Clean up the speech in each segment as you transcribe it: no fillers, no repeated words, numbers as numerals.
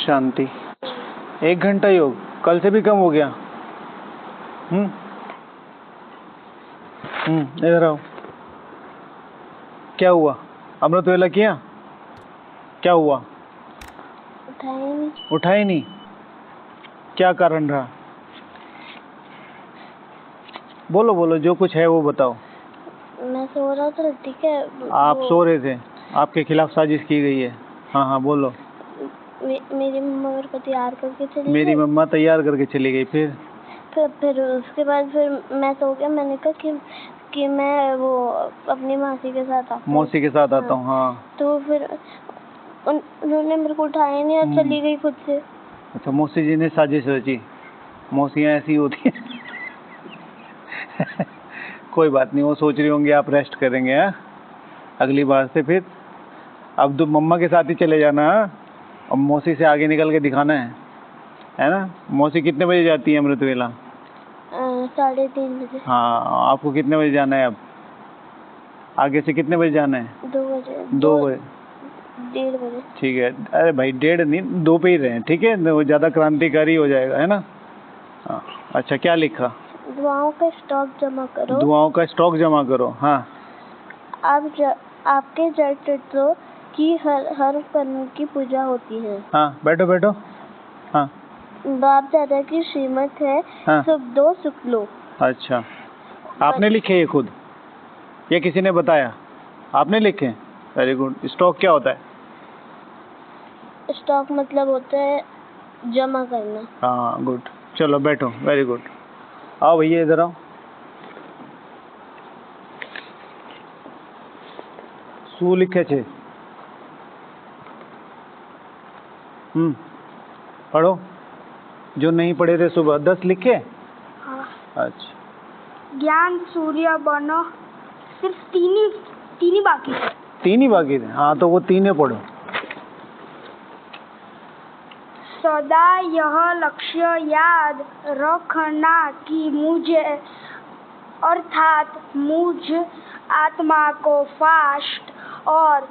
शांति। 1 घंटा योग, कल से भी कम हो गया। इधर आओ। क्या हुआ? अमृत वेला किया? क्या हुआ? उठा ही नहीं। क्या कारण रहा? बोलो बोलो, जो कुछ है वो बताओ। मैं सो रहा था, ठीक है। आप सो रहे थे, आपके खिलाफ साजिश की गई है। हाँ हाँ बोलो। मेरी मम्मा मेरे को तैयार करके चली गई। मेरी मम्मा तैयार करके चली गई, फिर उसके बाद फिर मैं सो गया। मैंने कहा कि मैं वो अपनी मौसी के साथ आता हूँ। हाँ। तो फिर उन्होंने मेरे को उठाया नहीं और चली गई खुद से। अच्छा, मौसी जी ने साजिश रची। मौसियाँ ऐसी होती हैं। कोई बात नहीं, वो सोच रही होंगी आप रेस्ट करेंगे। हैं, अगली बार से फिर अब तो मम्मा के साथ ही चले जाना। अब मौसी से आगे निकल के दिखाना है ना। मौसी कितने बजे जाती है अमृत वेला? 3:30 बजे। हाँ, आपको कितने बजे जाना है? अब आगे से कितने बजे जाना है? 2 बजे। 2 बजे। 1:30 बजे। ठीक है। अरे भाई 1:30 नहीं, 2 पे ही रहें, ठीक है। वो ज़्यादा क्रांतिकारी हो जाएगा, है ना। हाँ अच्छा, क्या लिखा? दुआओं का स्टॉक जमा करो। दुआओं का स्टॉक जमा करो। हाँ। आपके जड़ की हर कर्म की पूजा होती है। हाँ बैठो बैठो। हाँ। बाप दादा की श्रीमत है। हाँ। सुख दो सुख लो। अच्छा, आपने लिखे ये खुद या किसी ने बताया? आपने लिखे? Very good. स्टॉक क्या होता है? स्टॉक मतलब होता है जमा करना। हाँ गुड, चलो बैठो। Very good. आओ भैया इधर आओ। शू लिखे छे। पढ़ो। जो नहीं पढ़े थे सुबह 10 लिखे। हाँ। अच्छा। ज्ञान सूर्य बनो, सिर्फ 3 ही बाकी थे। 3 ही बाकी थे। हाँ तो वो 3 पढ़ो। सदा यह लक्ष्य याद रखना कि मुझे अर्थात मुझ आत्मा को फास्ट और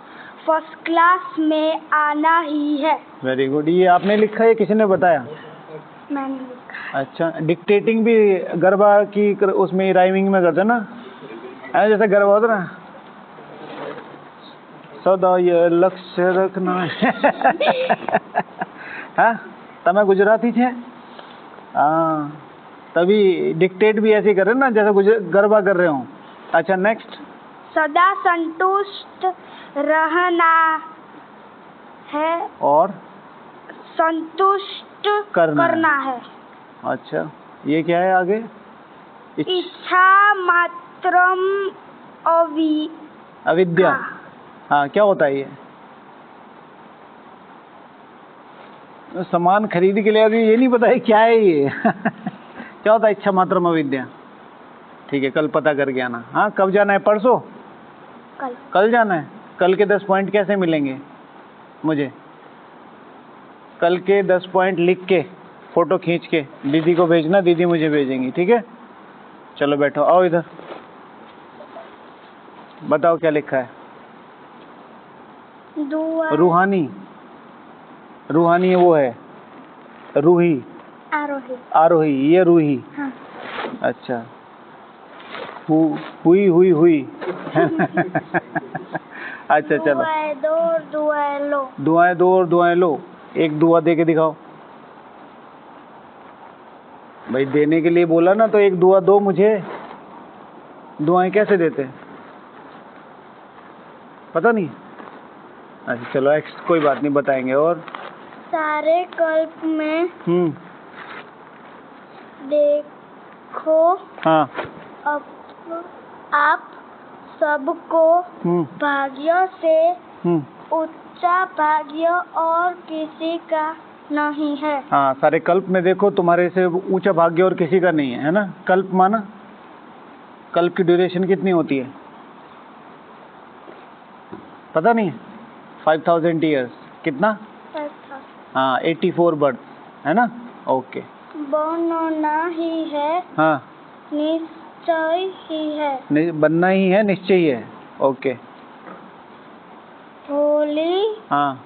फर्स्ट क्लास में आना ही है। Very good. ये आपने लिखा है, किसी ने बताया? मैंने लिखा। अच्छा, डिक्टेटिंग भी गरबा की उसमें राइमिंग में करते ना, है जैसे गरबा होता ना, सदा ये लक्ष्य रखना। हाँ, तमें गुजराती थे। हाँ, तभी डिक्टेट भी ऐसे कर रहे ना जैसे गरबा कर रहे हो। अच्छा नेक्स्ट। सदा संतुष्ट रहना है और संतुष्ट करना है। अच्छा, ये क्या है आगे? इच्छा मात्रम अविद्या। हाँ, क्या होता है ये? सामान खरीद के लिए अभी ये नहीं पता है क्या है ये। क्या होता है इच्छा मात्रम अविद्या? ठीक है, कल पता करके आना। हाँ, कब जाना है? परसों? कल जाना है। कल के 10 पॉइंट कैसे मिलेंगे मुझे? कल के 10 पॉइंट लिख के फोटो खींच के दीदी को भेजना, दीदी मुझे भेजेंगी, ठीक है। चलो बैठो, आओ इधर। बताओ क्या लिखा है? रूहानी। रूहानी वो है रूही। आरोही। ये रूही। हाँ। अच्छा, हुई। अच्छा चलो। दुआएं दो और दुआएं लो। दुआएं दो और दुआएं लो। एक दुआ दे के दिखाओ भाई। देने के लिए बोला ना, तो एक दुआ दो मुझे। दुआएं कैसे देते पता नहीं? अच्छा चलो, कोई बात नहीं, बताएंगे। और सारे कल्प में देखो। हाँ। अब आप सबको भाग्य से ऊंचा भाग्य और किसी का नहीं है। हाँ, सारे कल्प में देखो, तुम्हारे से ऊंचा भाग्य और किसी का नहीं है ना। कल्प माना, कल्प की ड्यूरेशन कितनी होती है पता नहीं? 5000 ईयर्स। कितना? 5000। हाँ, 84 बर्थ, है ना। ओके। बनना ही है। हाँ, निश्चय ही है। बनना ही है, निश्चय ही है। ओके। होली। हाँ,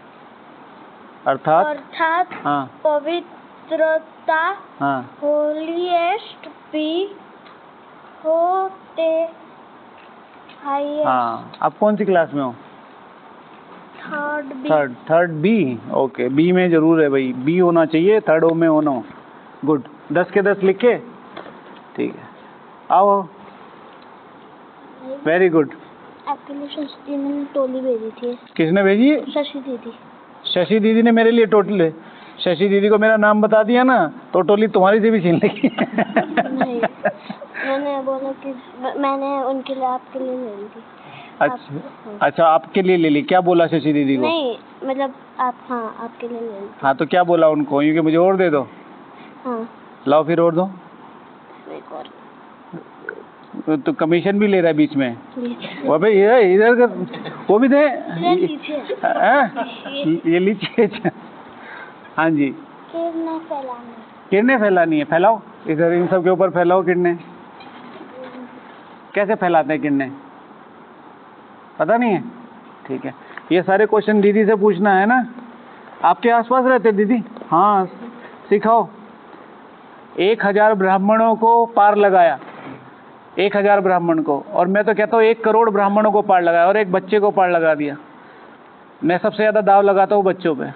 अर्थात अर्थात हाँ पवित्रता हाँ होलीएस्ट बी होते हाईएस्ट हाँ। आप कौन सी क्लास में हो? Third B third B. Okay, B में जरूर है भाई, बी होना चाहिए, थर्ड ओ में होना हो। गुड। 10 के 10 लिखे, ठीक है, आओ। Very good. एक्चुअली शशि दीदी ने टोली भेजी थी। किसने भेजी? शशि दीदी। शशि दीदी ने मेरे लिए टोटल, शशि दीदी को मेरा नाम बता दिया ना तो टोली तुम्हारी से भी छीन लेगी। नहीं, मैंने बोला कि मैंने उनके लिए आपके लिए ले ली थी। अच्छा अच्छा, आपके लिए ले ली। क्या बोला शशि दीदी को? नहीं मतलब आप, हाँ आपके लिए ले ली। हाँ तो क्या बोला उनको? यूँ कि मुझे और दे दो। हाँ लाओ फिर और दो। एक और तो कमीशन भी ले रहा है बीच में। लीजिए। वो भाई ये इधर कर, वो भी दे। लीजिए। ये लीजिए। हाँ जी। किरणें फैलानी। किरणें फैलानी है, फैलाओ इधर, इन सब के ऊपर फैलाओ किरणें। कैसे फैलाते हैं किरणें? पता नहीं है? ठीक है, ये सारे क्वेश्चन दीदी से पूछना है ना। आपके आसपास रहते दीदी? हाँ, सिखाओ। 1000 ब्राह्मणों को पार लगाया, 1000 ब्राह्मण को, और मैं तो कहता हूँ 1 करोड़ ब्राह्मणों को पार लगाया और एक बच्चे को पार लगा दिया। मैं सबसे ज़्यादा दाव लगाता हूँ बच्चों पे।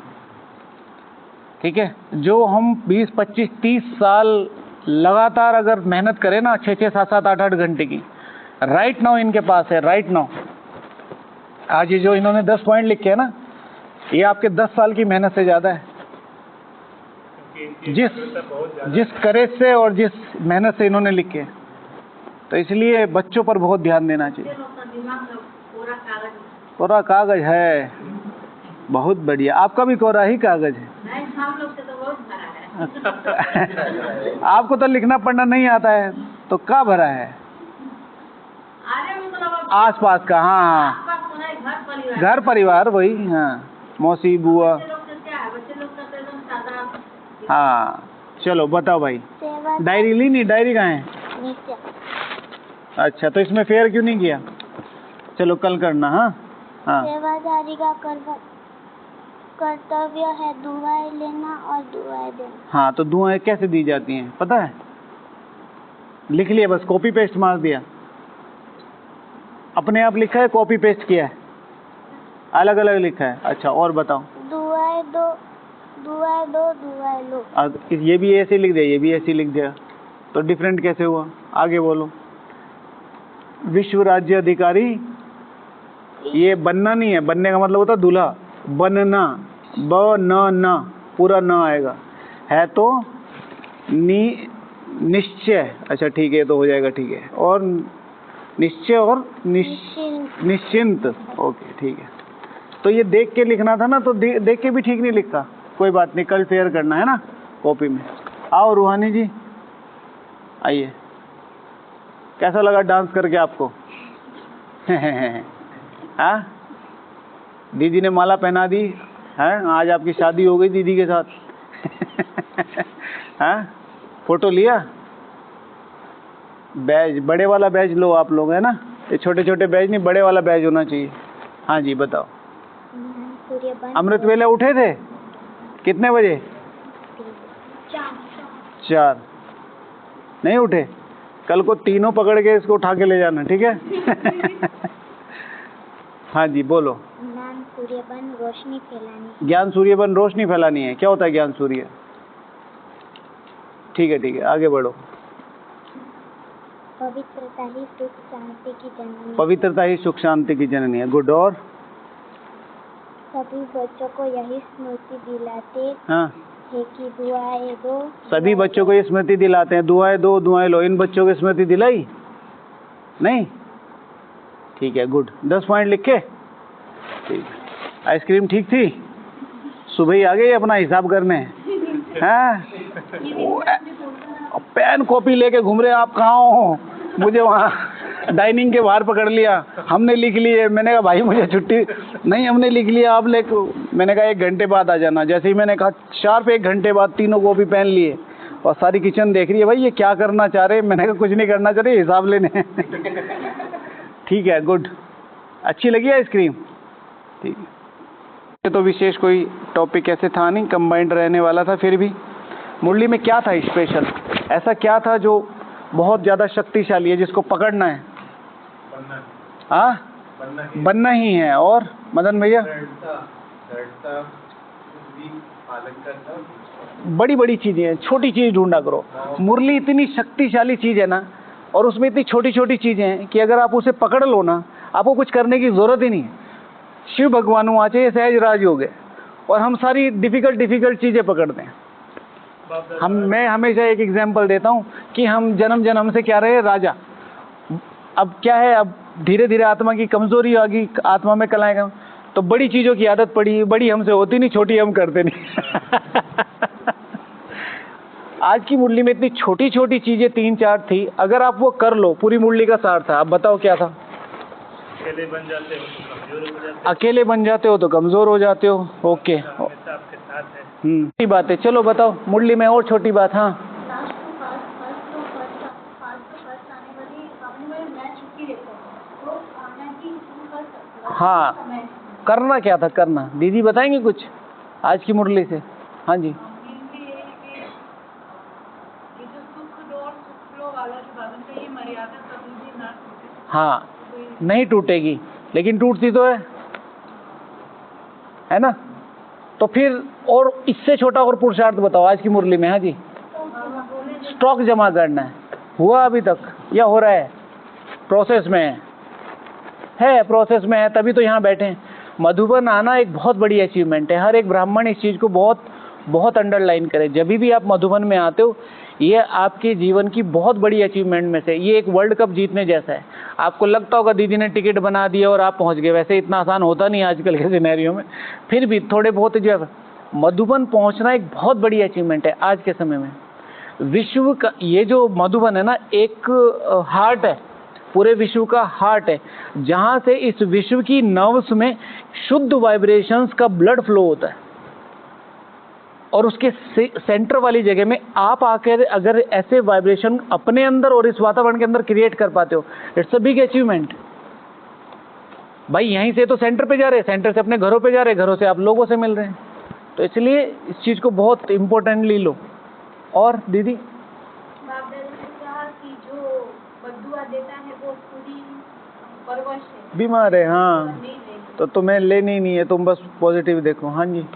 ठीक है, जो हम 20, 25, 30 साल लगातार अगर मेहनत करें ना, 6, 7, 7, 8 घंटे की, राइट नाउ इनके पास है, राइट नाउ। आज ये जो इन्होंने 10 पॉइंट लिखे हैं ना, ये आपके 10 साल की मेहनत से ज़्यादा है। जिस करेज से और जिस मेहनत से इन्होंने लिखे, तो इसलिए बच्चों पर बहुत ध्यान देना चाहिए। कोरा कागज है, बहुत बढ़िया। आपका भी कोरा ही कागज है। आपको तो लिखना पढ़ना नहीं आता है, तो क्या भरा है? आस पास का, हाँ घर परिवार वही, हाँ मौसी बुआ। हाँ चलो बताओ भाई। डायरी ली नहीं? डायरी कहाँ है? अच्छा, तो इसमें फेयर क्यों नहीं किया? चलो कल करना। हाँ हाँ, सेवादारी का कर्तव्य है दुआएं लेना और दुआएं देना। हाँ तो दुआएं कैसे दी जाती हैं पता है? लिख लिया, बस कॉपी पेस्ट मार दिया। अपने आप लिखा है, कॉपी पेस्ट किया है? अलग अलग लिखा है। अच्छा और बताओ। दुआएं दो, दुआएं दो, दुआएं लो। ये भी ऐसे लिख दिया, ये भी ऐसे लिख दिया, तो डिफरेंट कैसे हुआ? आगे बोलो। विश्व राज्य अधिकारी, ये बनना नहीं है, बनने का मतलब होता है दूल्हा। बनना, न पूरा न आएगा, है तो निश्चय। अच्छा ठीक है, तो हो जाएगा, ठीक है। और निश्चय और निश्चिंत। ओके ठीक है। तो ये देख के लिखना था ना, तो देख के भी ठीक नहीं लिखा। कोई बात नहीं, कल फेयर करना है ना कॉपी में। आओ रूहानी जी, आइए। कैसा लगा डांस करके आपको? हाँ, दीदी ने माला पहना दी है, आज आपकी शादी हो गई दीदी के साथ। हाँ, फोटो लिया? बैज, बड़े वाला बैज लो आप लोग, है ना? ये छोटे छोटे बैज नहीं, बड़े वाला बैज होना चाहिए। हाँ जी बताओ। अमृत वेले उठे थे कितने बजे? 4। नहीं उठे? कल को तीनों पकड़ के इसको उठा के ले जाना, ठीक है? हाँ जी बोलो। ज्ञान सूर्यबन रोशनी फैलानी। ज्ञान सूर्यबन रोशनी फैलानी है। क्या होता है ज्ञान सूर्य? ठीक है, आगे बढ़ो। पवित्रता ही सुख शांति की जननी। पवित्रता ही सुख शांति की जननी है। गुड। और सभी बच्चों को यही स्मृति दिलाते हाँ है कि दुआएं दो। सभी बच्चों को ये स्मृति दिलाते हैं, दुआएं दो दुआएं लो। इन बच्चों को स्मृति दिलाई नहीं? ठीक है, गुड। 10 पॉइंट लिखे, ठीक है। आइसक्रीम ठीक थी? सुबह ही आ गई अपना हिसाब करने। हैं? पेन कॉपी लेके घूम रहे, आप कहाँ हो? मुझे वहाँ डाइनिंग के बाहर पकड़ लिया। हमने लिख लिए। मैंने कहा भाई मुझे छुट्टी नहीं, हमने लिख लिया, आप ले। मैंने कहा 1 घंटे बाद आ जाना। जैसे ही मैंने कहा शार्प 1 घंटे बाद तीनों कॉपी पेन लिए, और सारी किचन देख रही है, भाई ये क्या करना चाह रहे? मैंने कहा कुछ नहीं करना चाह रहे, हिसाब लेने। ठीक है, गुड। अच्छी लगी आइसक्रीम? ठीक है। ये तो विशेष कोई टॉपिक ऐसे था नहीं, कंबाइंड रहने वाला था। फिर भी मुरली में क्या था स्पेशल, ऐसा क्या था जो बहुत ज़्यादा शक्तिशाली है, जिसको पकड़ना है? हाँ, बनना ही है। और मदन भैया बड़ी बड़ी चीजें हैं, छोटी चीज ढूंढा करो। मुरली इतनी शक्तिशाली चीज है ना, और उसमें इतनी छोटी छोटी चीजें हैं कि अगर आप उसे पकड़ लो ना, आपको कुछ करने की जरूरत ही नहीं है। शिव भगवान आचे सहज राज हो गए, और हम सारी डिफिकल्ट चीजें पकड़ते हैं। मैं हमेशा एक एग्जाम्पल देता हूँ कि हम जन्म जन्म से क्या रहे, राजा। अब क्या है, अब धीरे धीरे आत्मा की कमजोरी आ गई, आत्मा में कलाएं कम, तो बड़ी चीजों की आदत पड़ी। बड़ी हमसे होती नहीं, छोटी हम करते नहीं। आज की मुरली में इतनी छोटी छोटी चीजें 3-4 थी, अगर आप वो कर लो, पूरी मुरली का सार था। आप बताओ क्या था? अकेले बन जाते हो तो कमजोर हो जाते हो, अकेले बन जाते हो तो कमजोर हो जाते हो। ओके, आपके साथ है। छोटी बात है, चलो बताओ मुरली में और छोटी बात। हाँ, हाँ, करना क्या था, करना दीदी बताएंगे कुछ आज की मुरली से? हाँ जी। हाँ, नहीं टूटेगी, लेकिन टूटती तो है ना? तो फिर और इससे छोटा और पुरुषार्थ बताओ आज की मुरली में। हाँ जी, स्टॉक जमा करना है। हुआ अभी तक या हो रहा है? प्रोसेस में है, प्रोसेस में है, तभी तो यहाँ बैठे हैं। मधुबन आना एक बहुत बड़ी अचीवमेंट है। हर एक ब्राह्मण इस चीज़ को बहुत बहुत अंडरलाइन करे। जब भी आप मधुबन में आते हो, ये आपके जीवन की बहुत बड़ी अचीवमेंट में से, ये एक वर्ल्ड कप जीतने जैसा है। आपको लगता होगा दीदी ने टिकट बना दिया और आप पहुंच गए, वैसे इतना आसान होता नहीं आजकल के सिनेरियो में। फिर भी थोड़े बहुत जो है, मधुबन पहुंचना एक बहुत बड़ी अचीवमेंट है आज के समय में। विश्व का ये जो मधुबन है ना, एक हार्ट है, पूरे विश्व का हार्ट है, जहां से इस विश्व की नर्व्स में शुद्ध वाइब्रेशंस का ब्लड फ्लो होता है। और उसके सेंटर वाली जगह में आप आकर अगर ऐसे वाइब्रेशन अपने अंदर और इस वातावरण के अंदर क्रिएट कर पाते हो, इट्स अ बिग अचीवमेंट। भाई यहीं से तो सेंटर पे जा रहे हैं, सेंटर से अपने घरों पे जा रहे हैं, घरों से आप लोगों से मिल रहे हैं। तो इसलिए इस चीज को बहुत इम्पोर्टेंटली लो। और दीदी बीमार है, हाँ, तो तुम्हें लेनी नहीं है, तुम बस पॉजिटिव देखो। हाँ जी,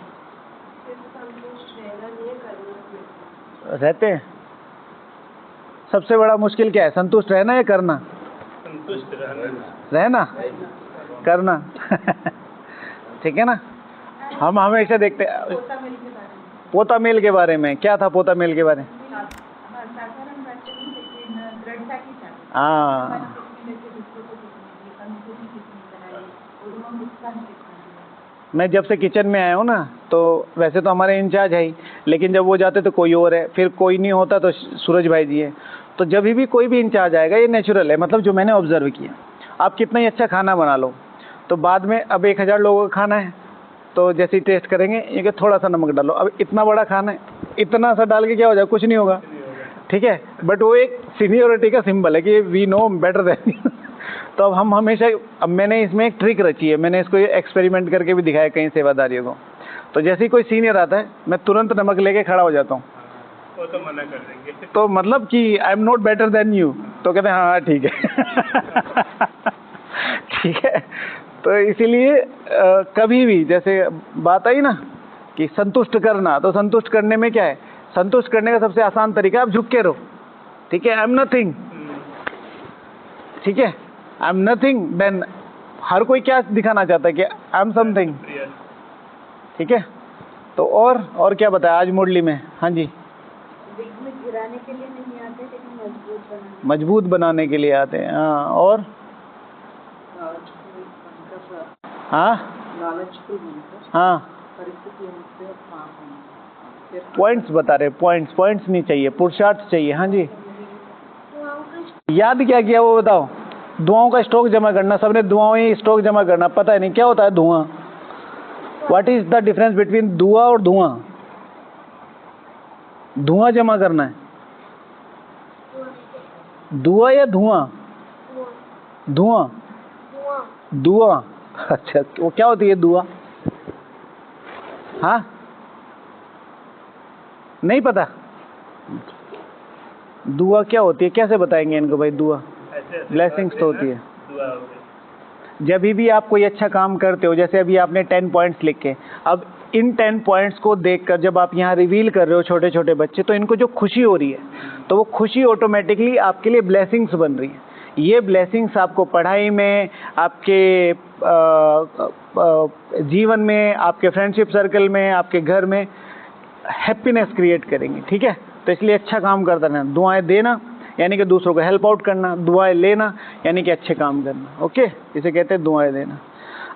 रहते हैं। सबसे बड़ा मुश्किल क्या है, संतुष्ट रहना या करना? संतुष्ट रहना, करना। ठीक है ना? हम हमेशा देखते हैं पोता मिल के बारे में। क्या था पोता मिल के बारे में? हाँ, मैं जब से किचन में आया हूँ ना, तो वैसे तो हमारे इंचार्ज है ही, लेकिन जब वो जाते तो कोई और है, फिर कोई नहीं होता तो सूरज भाई जी है। तो जब भी कोई भी इंचार्ज आएगा, ये नेचुरल है, मतलब जो मैंने ऑब्जर्व किया। आप कितना ही अच्छा खाना बना लो, तो बाद में अब 1000 लोगों का खाना है, तो जैसे ही टेस्ट करेंगे ये कि थोड़ा सा नमक डालो। अब इतना बड़ा खाना है, इतना सा डाल के क्या हो जाए, कुछ नहीं होगा, ठीक है। बट वो एक सीनियोरिटी का सिंबल है कि वी नो बेटर देन। तो अब हम हमेशा, अब मैंने इसमें एक ट्रिक रची है, मैंने इसको एक्सपेरिमेंट करके भी दिखाया कई सेवादारियों को। तो जैसे ही कोई सीनियर आता है, मैं तुरंत नमक लेके खड़ा हो जाता हूँ। वो तो मना कर देंगे, तो मतलब कि I am not better than you, तो कहते हैं हाँ ठीक है। ठीक है। तो इसीलिए कभी भी जैसे बात आई ना कि संतुष्ट करना, तो संतुष्ट करने में क्या है, संतुष्ट करने का सबसे आसान तरीका, आप झुक के रहो। ठीक है, आई एम नथिंग, ठीक है, आई एम नथिंग। देन हर कोई क्या दिखाना चाहता है कि आई एम समथिंग, ठीक है। तो और क्या बताया आज मुरली में? हाँ जी, गिराने के लिए नहीं आते, लेकिन मजबूत बनाने के लिए आते हैं। हाँ, और हाँ, हाँ, पॉइंट्स बता रहे, पॉइंट्स नहीं चाहिए, पुरुषार्थ चाहिए। हाँ जी, याद क्या किया वो बताओ। दुआओं का स्टॉक जमा करना, सबने दुआओं ही स्टॉक जमा करना, पता है नहीं क्या होता है धुआं। What is the difference between दुआ और धुआं? धुआं जमा करना है, दुआ या धुआं? धुआं, दुआ। अच्छा, वो क्या होती है दुआ? हाँ, नहीं पता दुआ क्या होती है, कैसे बताएंगे इनको भाई? दुआ ब्लेसिंग्स तो होती है। जब भी आप कोई अच्छा काम करते हो, जैसे अभी आपने 10 पॉइंट्स लिखे, अब इन 10 पॉइंट्स को देखकर जब आप यहाँ रिवील कर रहे हो छोटे छोटे बच्चे, तो इनको जो खुशी हो रही है, तो वो खुशी ऑटोमेटिकली आपके लिए ब्लेसिंग्स बन रही है। ये ब्लेसिंग्स आपको पढ़ाई में, आपके जीवन में, आपके फ्रेंडशिप सर्कल में, आपके घर में हैप्पीनेस क्रिएट करेंगे। ठीक है, तो इसलिए अच्छा काम करता रहना। दुआएं देना यानी कि दूसरों को हेल्प आउट करना, दुआएं लेना यानी कि अच्छे काम करना। ओके, इसे कहते हैं दुआएं देना।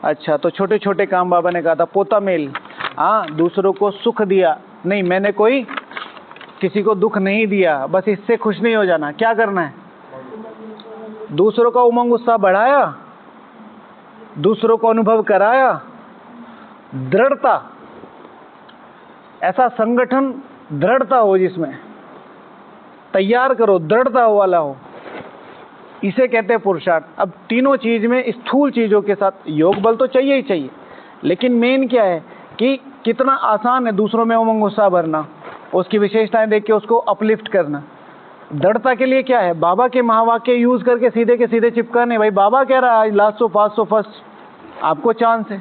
अच्छा, तो छोटे छोटे काम बाबा ने कहा था। पोता मेल, हाँ, दूसरों को सुख दिया नहीं, मैंने कोई किसी को दुख नहीं दिया, बस इससे खुश नहीं हो जाना। क्या करना है? दूसरों का उमंग उत्साह बढ़ाया, दूसरों को अनुभव कराया, दृढ़ता, ऐसा संगठन दृढ़ता हो जिसमें तैयार करो, दृढ़ता वाला हो, इसे कहते हैं पुरुषार्थ। अब तीनों चीज में, स्थूल चीजों के साथ योग बल तो चाहिए ही चाहिए, लेकिन मेन क्या है कि कितना आसान है दूसरों में उमंग उत्साह भरना, उसकी विशेषताएं देख के उसको अपलिफ्ट करना। दृढ़ता के लिए क्या है? बाबा के महावाक्य यूज करके सीधे के सीधे चिपकाने। भाई बाबा कह रहा है लास्ट 500 फर्स्ट, आपको चांस है।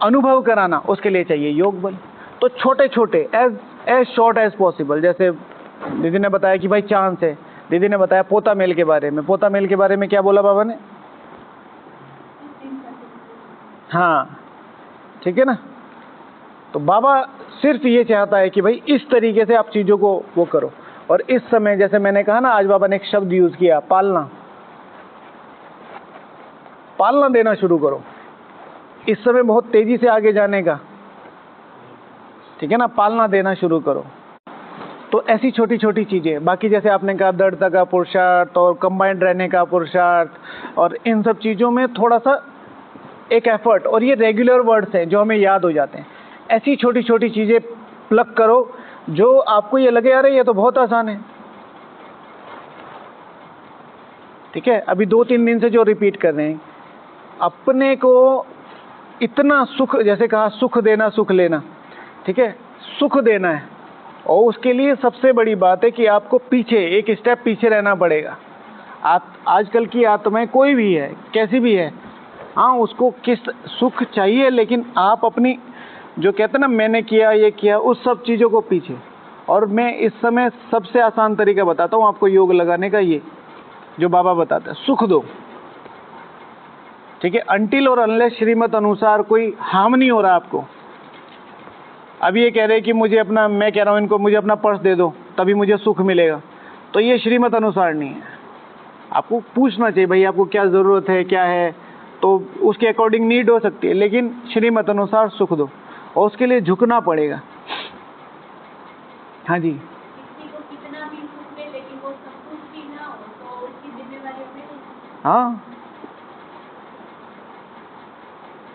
अनुभव कराना, उसके लिए चाहिए योग बल। तो छोटे छोटे, एज शॉर्ट एज पॉसिबल। जैसे दीदी ने बताया कि भाई चांस है, दीदी ने बताया पोता मेल के बारे में। पोता मेल के बारे में क्या बोला बाबा ने? हाँ, ठीक है ना। तो बाबा सिर्फ ये चाहता है कि भाई इस तरीके से आप चीजों को वो करो। और इस समय जैसे मैंने कहा ना, आज बाबा ने एक शब्द यूज किया, पालना। पालना देना शुरू करो। इस समय बहुत तेजी से आगे जाने का, ठीक है ना, पालना देना शुरू करो। तो ऐसी छोटी छोटी चीजें, बाकी जैसे आपने कहा दृढ़ता का पुरुषार्थ और कंबाइंड रहने का पुरुषार्थ, और इन सब चीजों में थोड़ा सा एक एफर्ट, और ये रेगुलर वर्ड्स हैं जो हमें याद हो जाते हैं। ऐसी छोटी छोटी चीजें प्लग करो जो आपको ये लगे यार ये तो बहुत आसान है। ठीक है, अभी 2-3 दिन से जो रिपीट कर रहे हैं, अपने को इतना सुख, जैसे कहा सुख देना सुख लेना, ठीक है, सुख देना है। और उसके लिए सबसे बड़ी बात है कि आपको पीछे, एक स्टेप पीछे रहना पड़ेगा। आप आजकल की आत्माएं कोई भी है, कैसी भी है, हाँ, उसको किस सुख चाहिए, लेकिन आप अपनी जो कहते हैं ना मैंने किया ये किया, उस सब चीज़ों को पीछे। और मैं इस समय सबसे आसान तरीका बताता हूँ आपको योग लगाने का, ये जो बाबा बताता है, सुख दो। ठीक है, अनटिल और अनलेस श्रीमत अनुसार कोई हार्म नहीं हो रहा आपको। अब ये कह रहे हैं कि मुझे अपना, मैं कह रहा हूँ इनको मुझे अपना पर्स दे दो तभी मुझे सुख मिलेगा, तो ये श्रीमत अनुसार नहीं है। आपको पूछना चाहिए भाई आपको क्या ज़रूरत है, क्या है, तो उसके अकॉर्डिंग नीड हो सकती है, लेकिन श्रीमत अनुसार सुख दो, और उसके लिए झुकना पड़ेगा। हाँ जी, किसी को कितना भी सुख दे लेकिन वो संतुष्टि ना हो तो उसकी जिम्मेदारी अपनी।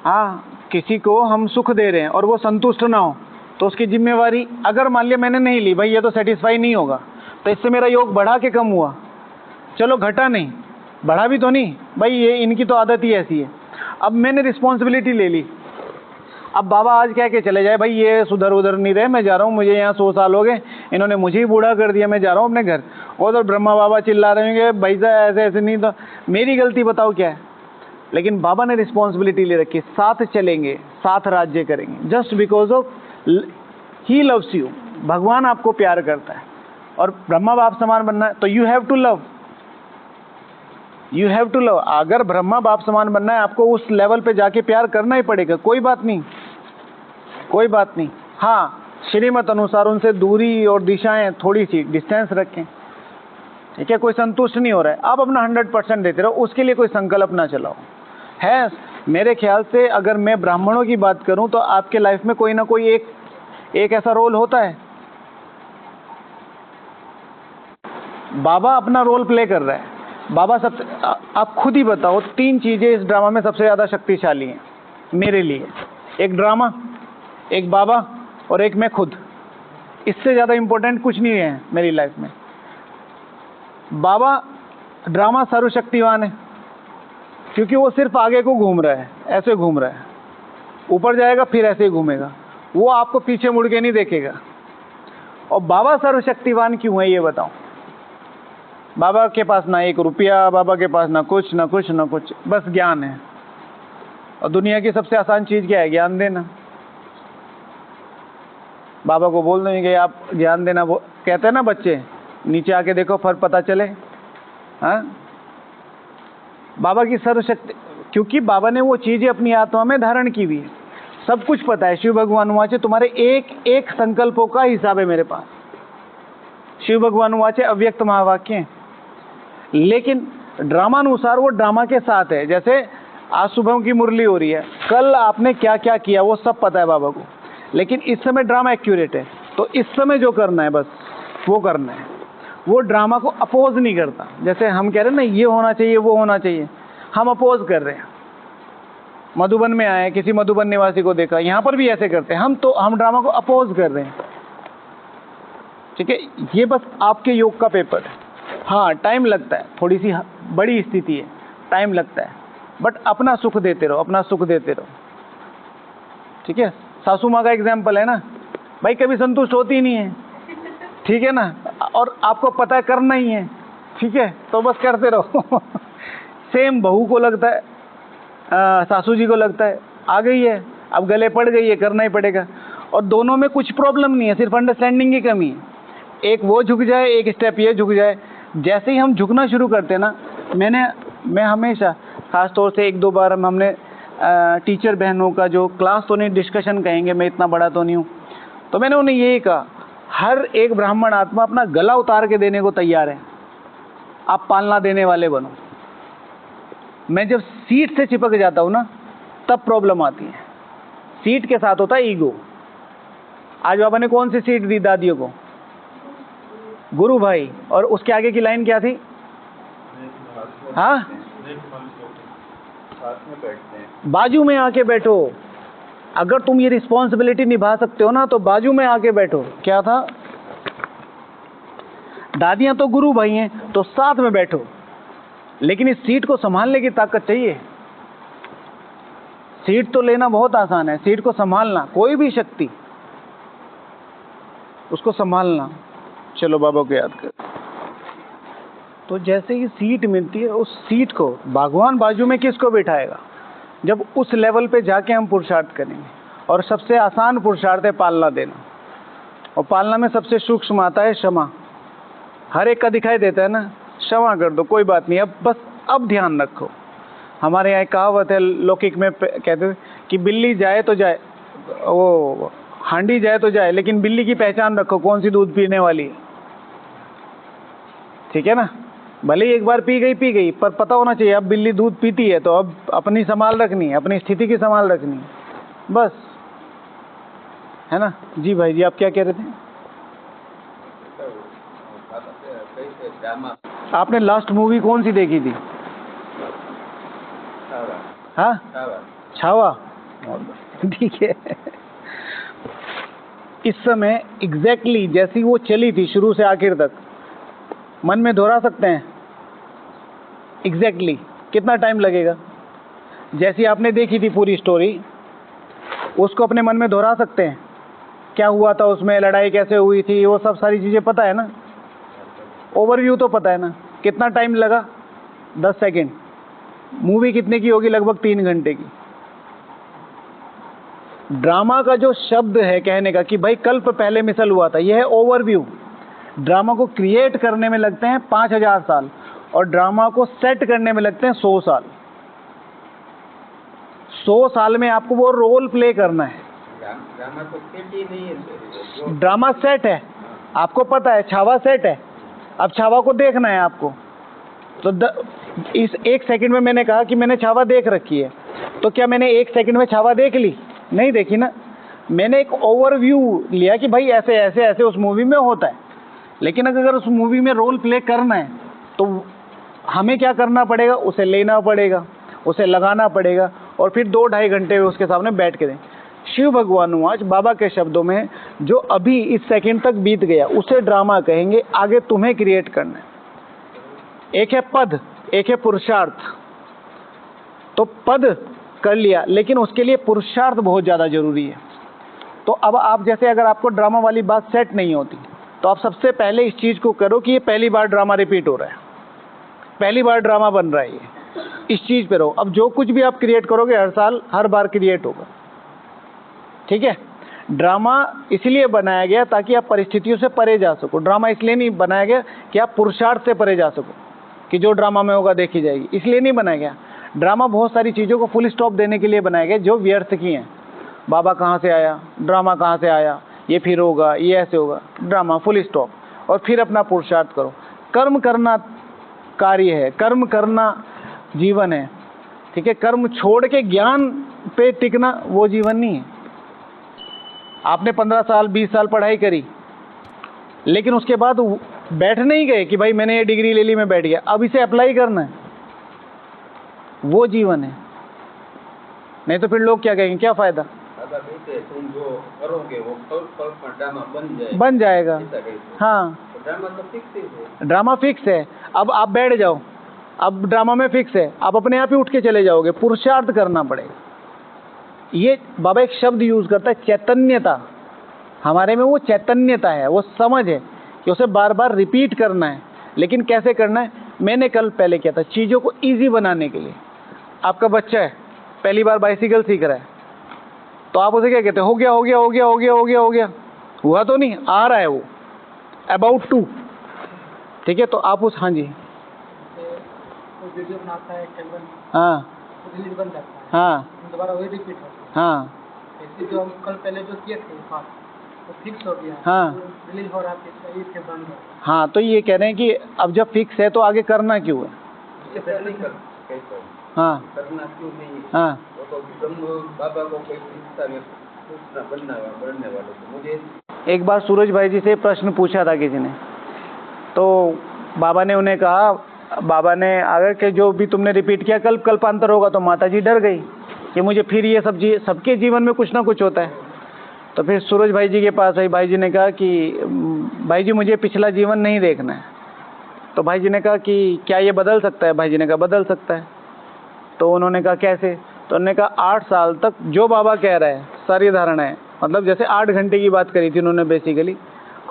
हाँ, किसी को हम सुख दे रहे हैं और वो संतुष्ट ना हो तो उसकी जिम्मेवारी, अगर मान लिया मैंने नहीं ली, भाई ये तो सेटिस्फाई नहीं होगा, तो इससे मेरा योग बढ़ा के कम हुआ, चलो घटा नहीं, बढ़ा भी तो नहीं, भाई ये इनकी तो आदत ही ऐसी है। अब मैंने रिस्पॉन्सिबिलिटी ले ली, अब बाबा आज कह के चले जाए भाई ये सुधर उधर नहीं रहे, मैं जा रहा हूँ, मुझे यहाँ 100 साल हो गए, इन्होंने मुझे ही बूढ़ा कर दिया, मैं जा रहा हूँ अपने घर। और तो ब्रह्मा बाबा चिल्ला रहे होंगे भाई साहब ऐसे ऐसे नहीं, तो मेरी गलती बताओ क्या है। लेकिन बाबा ने रिस्पॉन्सिबिलिटी ले रखी, साथ चलेंगे, साथ राज्य करेंगे, just because of he loves you. भगवान आपको प्यार करता है और ब्रह्मा बाप समान बनना है तो you have to love, you have to love. अगर ब्रह्मा बाप समान बनना है आपको उस लेवल पे जाके प्यार करना ही पड़ेगा, कोई बात नहीं, कोई बात नहीं। हाँ, श्रीमत अनुसार उनसे दूरी और दिशाएं थोड़ी सी डिस्टेंस रखें। ठीक है, कोई संतुष्ट नहीं हो रहा है, आप अपना 100% देते रहो, उसके लिए कोई संकल्प ना चलाओ। है मेरे ख्याल से अगर मैं ब्राह्मणों की बात करूं तो आपके लाइफ में कोई ना कोई एक ऐसा रोल होता है। बाबा अपना रोल प्ले कर रहा है। बाबा आप खुद ही बताओ 3 चीजें इस ड्रामा में सबसे ज्यादा शक्तिशाली हैं मेरे लिए, एक ड्रामा, एक बाबा और एक मैं खुद। इससे ज्यादा इंपॉर्टेंट कुछ नहीं है मेरी लाइफ में। बाबा ड्रामा सर्वशक्तिवान है क्योंकि वो सिर्फ आगे को घूम रहा है, ऐसे घूम रहा है, ऊपर जाएगा फिर ऐसे ही घूमेगा, वो आपको पीछे मुड़ के नहीं देखेगा। और बाबा सर्वशक्तिवान क्यों है ये बताओ? बाबा के पास ना एक रुपया, बाबा के पास ना कुछ ना कुछ ना कुछ, बस ज्ञान है। और दुनिया की सबसे आसान चीज क्या है? ज्ञान देना। बाबा को बोल देंगे आप ज्ञान देना, वो कहते हैं ना बच्चे, नीचे आके देखो फर्क पता चले। हाँ, बाबा की सर्वशक्ति, क्योंकि बाबा ने वो चीजें अपनी आत्मा में धारण की हुई है, सब कुछ पता है। शिव भगवान वाचे तुम्हारे एक एक संकल्पों का हिसाब है मेरे पास। शिव भगवान वाचे अव्यक्त महावाक्य हैं, लेकिन ड्रामानुसार वो ड्रामा के साथ है। जैसे आज सुबह की मुरली हो रही है, कल आपने क्या क्या किया वो सब पता है बाबा को, लेकिन इस समय ड्रामा एक्यूरेट है, तो इस समय जो करना है बस वो करना है। वो ड्रामा को अपोज नहीं करता। जैसे हम कह रहे हैं ना ये होना चाहिए वो होना चाहिए, हम अपोज कर रहे हैं। मधुबन में आए, किसी मधुबन निवासी को देखा, यहाँ पर भी ऐसे करते हैं हम ड्रामा को अपोज कर रहे हैं। ठीक है, ये बस आपके योग का पेपर है। हाँ, टाइम लगता है, थोड़ी सी बड़ी स्थिति है, टाइम लगता है, बट अपना सुख देते रहो, अपना सुख देते रहो। ठीक है, सासू माँ का एग्जाम्पल है ना भाई, कभी संतुष्ट होती नहीं है। ठीक है ना, और आपको पता है करना ही है, ठीक है, तो बस करते रहो। सेम बहू को लगता है, सासू जी को लगता है आ गई है, अब गले पड़ गई है, करना ही पड़ेगा। और दोनों में कुछ प्रॉब्लम नहीं है, सिर्फ अंडरस्टैंडिंग की कमी है। एक वो झुक जाए, एक स्टेप ये झुक जाए। जैसे ही हम झुकना शुरू करते हैं ना, मैं हमेशा खास तौर से एक दो बार हमने टीचर बहनों का जो क्लास तो नहीं, डिस्कशन कहेंगे, मैं इतना बड़ा तो नहीं हूँ, तो मैंने उन्हें यही कहा, हर एक ब्राह्मण आत्मा अपना गला उतार के देने को तैयार है, आप पालना देने वाले बनो। मैं जब सीट से चिपक जाता हूँ ना, तब प्रॉब्लम आती है। सीट के साथ होता है ईगो। आज बाबा ने कौन सी सीट दी दादियों को? गुरु भाई। और उसके आगे की लाइन क्या थी? हाँ, बाजू में आके बैठो। अगर तुम ये रिस्पॉन्सिबिलिटी निभा सकते हो ना, तो बाजू में आके बैठो। क्या था? दादियां तो गुरु भाई हैं, तो साथ में बैठो, लेकिन इस सीट को संभालने की ताकत चाहिए। सीट तो लेना बहुत आसान है, सीट को संभालना, कोई भी शक्ति, उसको संभालना। चलो बाबा को याद कर। तो जैसे ही सीट मिलती है, उस सीट को भगवान बाजू में किसको बिठाएगा? जब उस लेवल पे जाके हम पुरुषार्थ करेंगे। और सबसे आसान पुरुषार्थ है पालना देना, और पालना में सबसे सूक्ष्म आता है क्षमा। हर एक का दिखाई देता है ना, क्षमा कर दो, कोई बात नहीं, अब बस अब ध्यान रखो। हमारे यहाँ एक कहावत है लौकिक में, कहते हैं कि बिल्ली जाए तो जाए, वो हांडी जाए तो जाए, लेकिन बिल्ली की पहचान रखो, कौन सी दूध पीने वाली है। ठीक है ना, भले ही एक बार पी गई, पर पता होना चाहिए अब बिल्ली दूध पीती है, तो अब अपनी संभाल रखनी है, अपनी स्थिति की संभाल रखनी है, बस, है ना। जी भाई जी, आप क्या कह रहे थे? आपने लास्ट मूवी कौन सी देखी थी? हाँ, छावा। ठीक है। इस समय एग्जैक्टली जैसी वो चली थी शुरू से आखिर तक, मन में दोहरा सकते हैं? एग्जैक्टली कितना टाइम लगेगा? जैसी आपने देखी थी पूरी स्टोरी, उसको अपने मन में दोहरा सकते हैं? क्या हुआ था उसमें, लड़ाई कैसे हुई थी, वो सब सारी चीजें पता है ना? ओवरव्यू तो पता है ना? कितना टाइम लगा? 10 सेकेंड। मूवी कितने की होगी? लगभग 3 घंटे की। ड्रामा का जो शब्द है कहने का कि भाई कल्प पहले मिसल हुआ था, यह है ओवरव्यू। ड्रामा को क्रिएट करने में लगते हैं 5000 साल, और ड्रामा को सेट करने में लगते हैं 100 साल। 100 साल में आपको वो रोल प्ले करना है। ड्रामा तो सेट ही नहीं है, ड्रामा सेट है, आपको पता है, छावा सेट है। अब छावा को देखना है आपको, तो इस 1 सेकंड में मैंने कहा कि मैंने छावा देख रखी है, तो क्या मैंने 1 सेकंड में छावा देख ली? नहीं देखी ना। मैंने एक ओवरव्यू लिया कि भाई ऐसे ऐसे ऐसे उस मूवी में होता है। लेकिन अगर उस मूवी में रोल प्ले करना है, तो हमें क्या करना पड़ेगा? उसे लेना पड़ेगा, उसे लगाना पड़ेगा, और फिर 2-2.5 घंटे उसके सामने बैठ के दें। शिव भगवान आज बाबा के शब्दों में, जो अभी इस सेकंड तक बीत गया उसे ड्रामा कहेंगे, आगे तुम्हें क्रिएट करना है। एक है पद, एक है पुरुषार्थ। तो पद कर लिया, लेकिन उसके लिए पुरुषार्थ बहुत ज़्यादा ज़रूरी है। तो अब आप जैसे अगर आपको ड्रामा वाली बात सेट नहीं होती, तो आप सबसे पहले इस चीज़ को करो कि ये पहली बार ड्रामा रिपीट हो रहा है, पहली बार ड्रामा बन रहा है, ये इस चीज़ पे रहो। अब जो कुछ भी आप क्रिएट करोगे हर साल हर बार क्रिएट होगा, ठीक है। ड्रामा इसलिए बनाया गया ताकि आप परिस्थितियों से परे जा सको। ड्रामा इसलिए नहीं बनाया गया कि आप पुरुषार्थ से परे जा सको, कि जो ड्रामा में होगा देखी जाएगी, इसलिए नहीं बनाया गया। ड्रामा बहुत सारी चीज़ों को फुल स्टॉप देने के लिए बनाया गया जो व्यर्थ की हैं। बाबा कहाँ से आया, ड्रामा कहाँ से आया, ये फिर होगा, ये ऐसे होगा, ड्रामा फुल स्टॉप, और फिर अपना पुरुषार्थ करो। कर्म करना कार्य है, कर्म करना जीवन है, ठीक है। कर्म छोड़ के ज्ञान पे टिकना वो जीवन नहीं है। आपने 15 साल 20 साल पढ़ाई करी, लेकिन उसके बाद बैठ नहीं गए कि भाई मैंने ये डिग्री ले ली मैं बैठ गया, अब इसे अप्लाई करना है, वो जीवन है। नहीं तो फिर लोग क्या कहेंगे, क्या फ़ायदा। तुम जो करोगे वो कल ड्रामा बन जाएगा। हाँ, ड्रामा तो फिक्स है, ड्रामा फिक्स है। अब आप बैठ जाओ, अब ड्रामा में फिक्स है, आप अपने आप ही उठ के चले जाओगे। पुरुषार्थ करना पड़ेगा। ये बाबा एक शब्द यूज़ करता है, चैतन्यता। हमारे में वो चैतन्यता है, वो समझ है कि उसे बार बार रिपीट करना है। लेकिन कैसे करना है, मैंने कल पहले किया था, चीज़ों को ईजी बनाने के लिए। आपका बच्चा है, पहली बार बाइसिकल सीख रहा है, तो आप उसे क्या कहते हैं, हो गया हो गया हो गया हो गया हो गया हो गया, हुआ तो नहीं, आ रहा है वो, अबाउट टू, ठीक है। तो आप उस, हाँ जी, वीडियो बनाता है, हाँ रिलीज बन जाता है, हाँ दोबारा वही रिपीट होता है। हाँ ऐसे जो हम कल पहले जो किए थे पास, वो फिक्स हो गया, हाँ रिलीज हो रहा है, ये फिर बंद हो। हाँ, तो ये कह रहे हैं कि अब जब फिक्स है तो आगे करना क्यों है। हाँ करना क्यों नहीं, हाँ वो तो ब्रह्म बाबा को कोई इच्छा में पूछना बनने वाले। तो मुझे एक बार सूरज भाई जी से प्रश्न पूछा था किसी ने, तो बाबा ने उन्हें कहा, बाबा ने अगर कि जो भी तुमने रिपीट किया कल कल्पांतर होगा, तो माता जी डर गई कि मुझे फिर ये सब सबके जीवन में कुछ ना कुछ होता है। तो फिर सूरज भाई जी के पास आई, भाई जी ने कहा कि भाई जी मुझे पिछला जीवन नहीं देखना है। तो भाई जी ने कहा कि क्या ये बदल सकता है। भाई जी ने कहा बदल सकता है। तो उन्होंने कहा कैसे। तो उन्होंने कहा 8 साल तक जो बाबा कह रहा है सारी धारणा है, मतलब जैसे 8 घंटे की बात करी थी उन्होंने बेसिकली,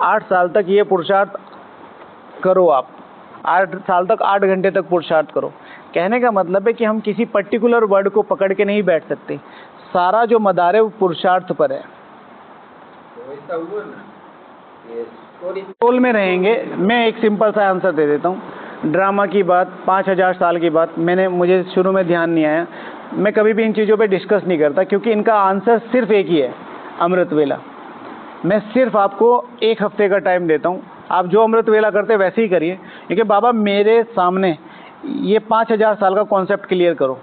8 साल तक ये पुरुषार्थ करो। आप 8 साल तक 8 घंटे तक पुरुषार्थ करो। कहने का मतलब है कि हम किसी पर्टिकुलर वर्ड को पकड़ के नहीं बैठ सकते, सारा जो मदार है वो पुरुषार्थ पर है। तो ऐसा हुआ ना, ये स्टोरी रोल में रहेंगे। मैं एक सिंपल सा आंसर दे देता हूँ। ड्रामा की बात, 5000 साल की बात, मुझे शुरू में ध्यान नहीं आया। मैं कभी भी इन चीज़ों पे डिस्कस नहीं करता, क्योंकि इनका आंसर सिर्फ एक ही है, अमृत वेला। मैं सिर्फ आपको 1 हफ्ते का टाइम देता हूँ, आप जो अमृत वेला करते वैसे ही करिए। क्योंकि बाबा मेरे सामने ये 5000 साल का कॉन्सेप्ट क्लियर करो,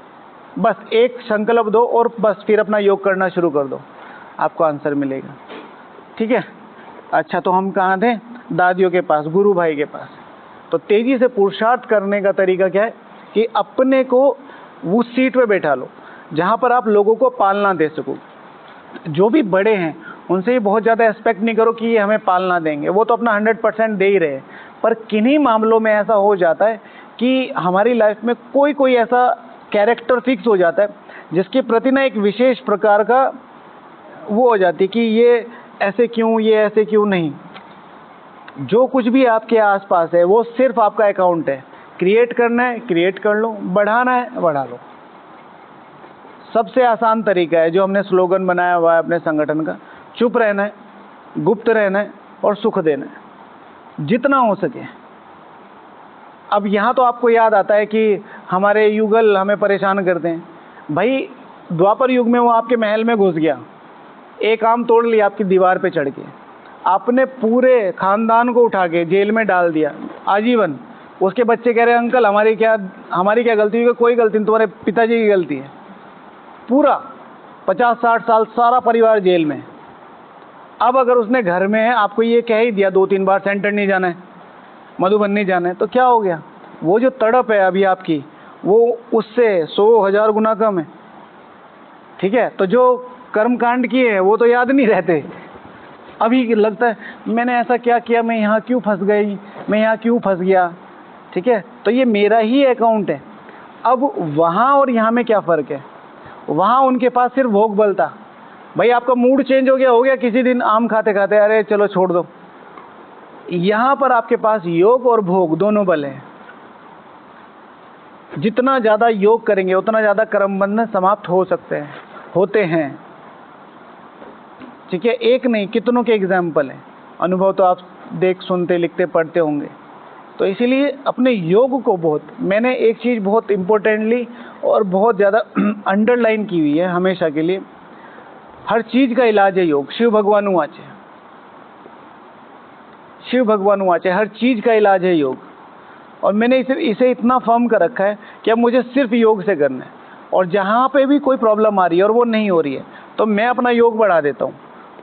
बस एक संकल्प दो और बस फिर अपना योग करना शुरू कर दो, आपको आंसर मिलेगा। ठीक है। अच्छा, तो हम कहाँ थे, दादियों के पास, गुरु भाई के पास। तो तेज़ी से पुरुषार्थ करने का तरीका क्या है कि अपने को उस सीट पे बैठा लो जहाँ पर आप लोगों को पालना दे सको। जो भी बड़े हैं उनसे ये बहुत ज़्यादा एक्सपेक्ट नहीं करो कि ये हमें पालना देंगे, वो तो अपना 100% दे ही रहे हैं। पर किन्हीं मामलों में ऐसा हो जाता है कि हमारी लाइफ में कोई ऐसा कैरेक्टर फिक्स हो जाता है जिसके प्रति ना एक विशेष प्रकार का वो हो जाती है कि ये ऐसे क्यों, ये ऐसे क्यों नहीं। जो कुछ भी आपके आसपास है वो सिर्फ आपका अकाउंट है। क्रिएट करना है क्रिएट कर लो, बढ़ाना है बढ़ा लो। सबसे आसान तरीका है जो हमने स्लोगन बनाया हुआ है अपने संगठन का, चुप रहना है, गुप्त रहना है और सुख देना है जितना हो सके। अब यहाँ तो आपको याद आता है कि हमारे युगल हमें परेशान करते हैं। भाई द्वापर युग में वो आपके महल में घुस गया, एक आम तोड़ लिया आपकी दीवार पे चढ़ के, आपने पूरे खानदान को उठा के जेल में डाल दिया आजीवन। उसके बच्चे कह रहे हैं अंकल हमारी क्या गलती हुई। कोई गलती नहीं, तुम्हारे पिताजी की गलती है। पूरा 50-60 साल सारा परिवार जेल में। अब अगर उसने घर में आपको ये कह ही दिया 2-3 बार सेंटर नहीं जाना है, मधुबन नहीं जाना है, तो क्या हो गया। वो जो तड़प है अभी आपकी वो उससे 100,000 गुना कम है। ठीक है। तो जो कर्मकांड किए हैं वो तो याद नहीं रहते। अभी लगता है मैंने ऐसा क्या किया, मैं यहाँ क्यों फंस गई, मैं यहाँ क्यों फंस गया। ठीक है। तो ये मेरा ही अकाउंट है। अब वहाँ और यहाँ में क्या फ़र्क है। वहाँ उनके पास सिर्फ भोग बल था। भाई आपका मूड चेंज हो गया किसी दिन आम खाते खाते, अरे चलो छोड़ दो। यहाँ पर आपके पास योग और भोग दोनों बल हैं। जितना ज़्यादा योग करेंगे उतना ज़्यादा कर्म बंधन समाप्त होते हैं। ठीक है, एक नहीं कितनों के एग्जाम्पल हैं, अनुभव तो आप देख सुनते लिखते पढ़ते होंगे। तो इसीलिए अपने योग को मैंने एक चीज़ बहुत इम्पोर्टेंटली और बहुत ज़्यादा अंडरलाइन की हुई है हमेशा के लिए, हर चीज़ का इलाज है योग। शिव भगवान वाचे हर चीज़ का इलाज है योग। और मैंने इसे इतना फर्म कर रखा है कि अब मुझे सिर्फ योग से करना है, और जहाँ पे भी कोई प्रॉब्लम आ रही है और वो नहीं हो रही है तो मैं अपना योग बढ़ा देता हूँ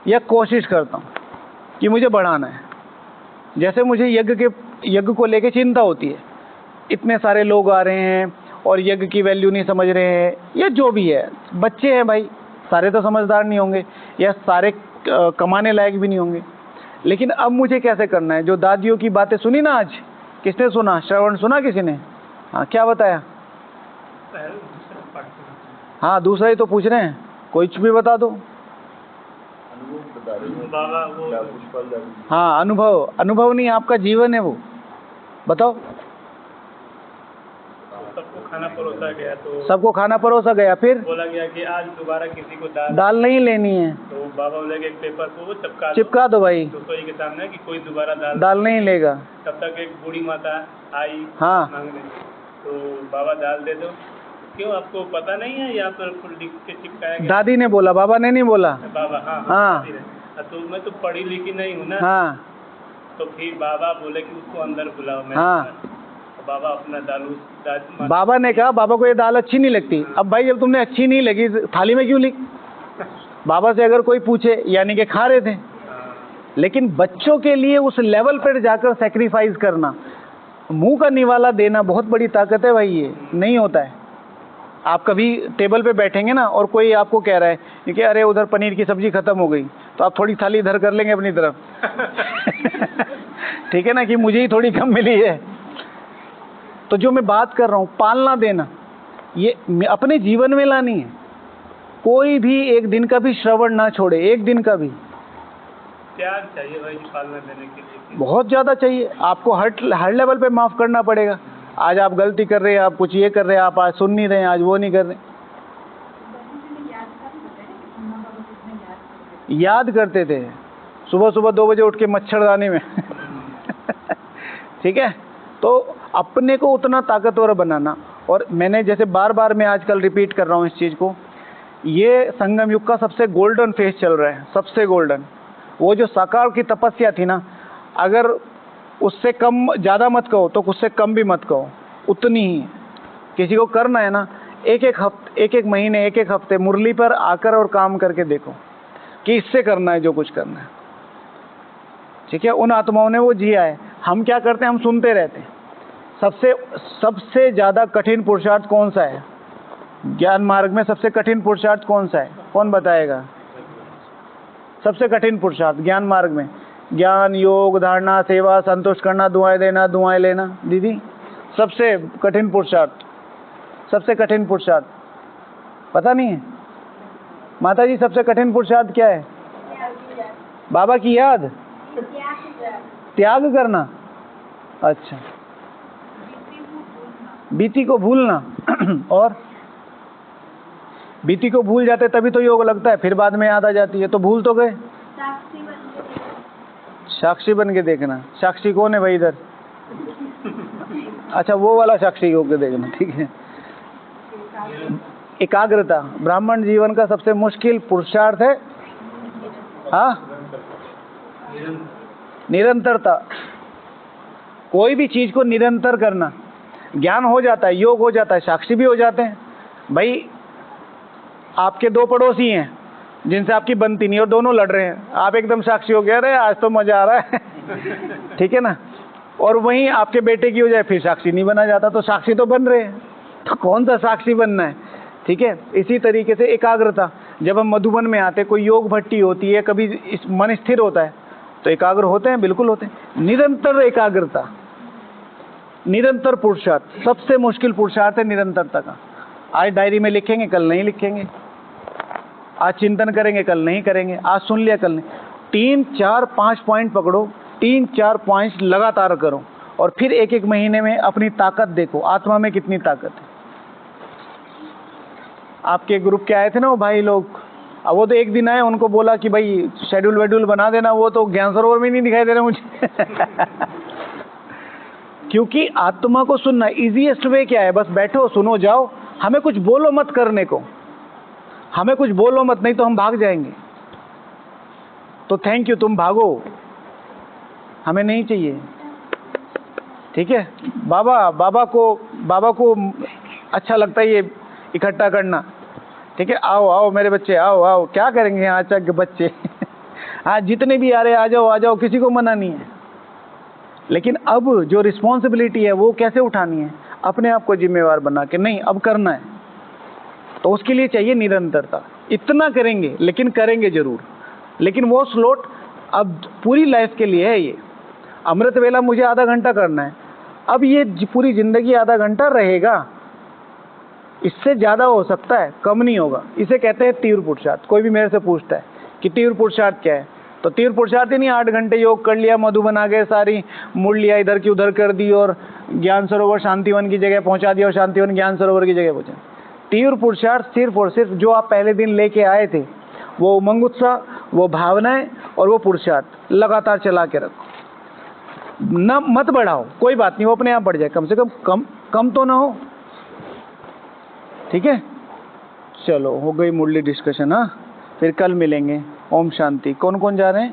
या कोशिश करता हूँ कि मुझे बढ़ाना है। जैसे मुझे यज्ञ को लेके चिंता होती है, इतने सारे लोग आ रहे हैं और यज्ञ की वैल्यू नहीं समझ रहे हैं, या जो भी है, बच्चे हैं भाई, सारे तो समझदार नहीं होंगे या सारे कमाने लायक भी नहीं होंगे। लेकिन अब मुझे कैसे करना है? जो दादियों की बातें सुनी ना आज, किसने सुना? श्रवण सुना किसी ने? हाँ, क्या बताया? हाँ, दूसरा ही तो पूछ रहे हैं, कुछ भी बता दो। हाँ, अनुभव नहीं, आपका जीवन है वो, बताओ। सबको खाना परोसा गया, फिर बोला गया कि आज दोबारा किसी को दाल नहीं लेनी है, तो बाबा बोले कि एक पेपर को चिपका दो भाई रसोई के सामने कि कोई दोबारा दाल नहीं लेगा। तब तक एक बूढ़ी माता आई हाँ, मांगने, तो बाबा दाल दे दो। क्यों, आपको पता नहीं है? यहाँ पर फुल लिख के चिपकाया गया। दादी ने बोला, बाबा ने नहीं बोला। बाबा हाँ, तो मैं तो पढ़ी लिखी नहीं हूँ ना। हाँ, तो फिर बाबा बोले कि उसको अंदर बुलाओ। मैं तो बाबा अपना बाबा ने कहा, बाबा को ये दाल अच्छी नहीं लगती। अब भाई जब तुमने अच्छी नहीं लगी थाली में क्यों लिख? बाबा से अगर कोई पूछे यानी कि खा रहे थे। लेकिन बच्चों के लिए उस लेवल पर जाकर सेक्रीफाइस करना, मुंह का निवाला देना बहुत बड़ी ताकत है भाई। ये नहीं होता है। आप कभी टेबल पे बैठेंगे ना और कोई आपको कह रहा है कि अरे उधर पनीर की सब्जी खत्म हो गई, तो आप थोड़ी थाली इधर कर लेंगे अपनी तरफ। ठीक है ना, कि मुझे ही थोड़ी कम मिली है। तो जो मैं बात कर रहा हूँ, पालना देना, ये अपने जीवन में लानी है। कोई भी एक दिन का भी श्रवण ना छोड़े, एक दिन का भी। त्याग चाहिए भाई पालना देने के लिए, बहुत ज़्यादा चाहिए। आपको हर लेवल पे माफ़ करना पड़ेगा। आज आप गलती कर रहे हैं, आप कुछ ये कर रहे हैं, आप आज सुन नहीं रहे हैं, आज वो नहीं कर रहे। याद करते थे सुबह सुबह 2 बजे उठ के मच्छरदानी में। ठीक है, तो अपने को उतना ताकतवर बनाना। और मैंने जैसे बार बार मैं आजकल रिपीट कर रहा हूँ इस चीज़ को, ये संगम युग का सबसे गोल्डन फेज चल रहा है, सबसे गोल्डन। वो जो साकार की तपस्या थी ना, अगर उससे कम ज़्यादा मत कहो तो उससे कम भी मत कहो, उतनी ही किसी को करना है ना। एक महीने, एक हफ्ते मुरली पर आकर और काम करके देखो कि इससे करना है जो कुछ करना है। ठीक है, उन आत्माओं ने वो जिया है। हम क्या करते हैं? हम सुनते रहते हैं। सबसे ज़्यादा कठिन पुरुषार्थ कौन सा है? ज्ञान मार्ग में सबसे कठिन पुरुषार्थ कौन सा है? कौन बताएगा? सबसे कठिन पुरुषार्थ ज्ञान मार्ग में ज्ञान, योग, धारणा, सेवा, संतुष्ट करना, दुआएं देना, दुआएं लेना। दीदी, सबसे कठिन पुरुषार्थ, सबसे कठिन पुरुषार्थ पता नहीं है? माता जी, सबसे कठिन पुरुषार्थ क्या है? बाबा की याद, त्याग करना। अच्छा, बीती को भूलना। और बीती को भूल जाते तभी तो योग लगता है, फिर बाद में याद आ जाती है। तो भूल तो गए। साक्षी बन के देखना। साक्षी कौन है भाई इधर? अच्छा, वो वाला साक्षी होकर देखना। ठीक है। एकाग्रता ब्राह्मण जीवन का सबसे मुश्किल पुरुषार्थ है। हाँ, निरंतरता। कोई भी चीज को निरंतर करना। ज्ञान हो जाता है, योग हो जाता है, साक्षी भी हो जाते हैं। भाई आपके 2 पड़ोसी हैं जिनसे आपकी बनती नहीं और दोनों लड़ रहे हैं, आप एकदम साक्षी हो गया, अरे आज तो मजा आ रहा है। ठीक है ना। और वहीं आपके बेटे की हो जाए, फिर साक्षी नहीं बना जाता। तो साक्षी तो बन रहे हैं, तो कौन सा साक्षी बनना है? ठीक है। इसी तरीके से एकाग्रता, जब हम मधुबन में आते, कोई योग भट्टी होती है, कभी मन स्थिर होता है तो एकाग्र होते हैं, बिल्कुल होते हैं। निरंतर एकाग्रता, निरंतर पुरुषार्थ, सबसे मुश्किल पुरुषार्थ है निरंतरता का। आज डायरी में लिखेंगे, कल नहीं लिखेंगे। आज चिंतन करेंगे, कल नहीं करेंगे। आज सुन लिया, कल नहीं। 3, 4, 5 पॉइंट पकड़ो, 3, 4 पॉइंट्स लगातार करो और फिर एक महीने में अपनी ताकत देखो, आत्मा में कितनी ताकत है। आपके ग्रुप के आए थे ना वो भाई लोग, अब वो तो एक दिन आए, उनको बोला कि भाई शेड्यूल वेड्यूल बना देना, वो तो ज्ञान सरोवर में नहीं दिखाई दे रहे मुझे। क्योंकि आत्मा को सुनना इजीएस्ट वे क्या है, बस बैठो, सुनो, जाओ। हमें कुछ बोलो मत करने को, हमें कुछ बोलो मत, नहीं तो हम भाग जाएंगे। तो थैंक यू, तुम भागो, हमें नहीं चाहिए। ठीक है, बाबा को अच्छा लगता है ये इकट्ठा करना। ठीक है, आओ आओ मेरे बच्चे, आओ आओ। क्या करेंगे यहाँ के बच्चे? हाँ, जितने भी आ रहे आ जाओ, किसी को मना नहीं है। लेकिन अब जो रिस्पॉन्सिबिलिटी है वो कैसे उठानी है? अपने आप को जिम्मेवार बना के, नहीं अब करना है। तो उसके लिए चाहिए निरंतरता। इतना करेंगे, लेकिन करेंगे जरूर। लेकिन वो स्लॉट अब पूरी लाइफ के लिए है। ये अमृत वेला मुझे आधा घंटा करना है, अब ये पूरी जिंदगी आधा घंटा रहेगा। इससे ज़्यादा हो सकता है, कम नहीं होगा। इसे कहते हैं तीव्र पुरुषार्थ। कोई भी मेरे से पूछता है कि तीव्र पुरुषार्थ क्या है, तो तीव्र पुरुषार्थ ही नहीं 8 घंटे योग कर लिया, मधुबन आ गए, सारी मुड़ लिया, इधर की उधर कर दी और ज्ञान सरोवर शांतिवन की जगह पहुंचा दिया और शांतिवन ज्ञान सरोवर की जगह पहुंचा। तीव्र पुरुषार्थ सिर्फ और सिर्फ जो आप पहले दिन लेके आए थे, वो उमंग उत्साह, वो भावनाएं और वो पुरुषार्थ लगातार चला के रखो। न मत बढ़ाओ, कोई बात नहीं, वो अपने आप बढ़ जाए, कम से कम तो ना हो। ठीक है, चलो हो गई मुरली डिस्कशन। हाँ, फिर कल मिलेंगे। ओम शांति। कौन कौन जा रहे हैं?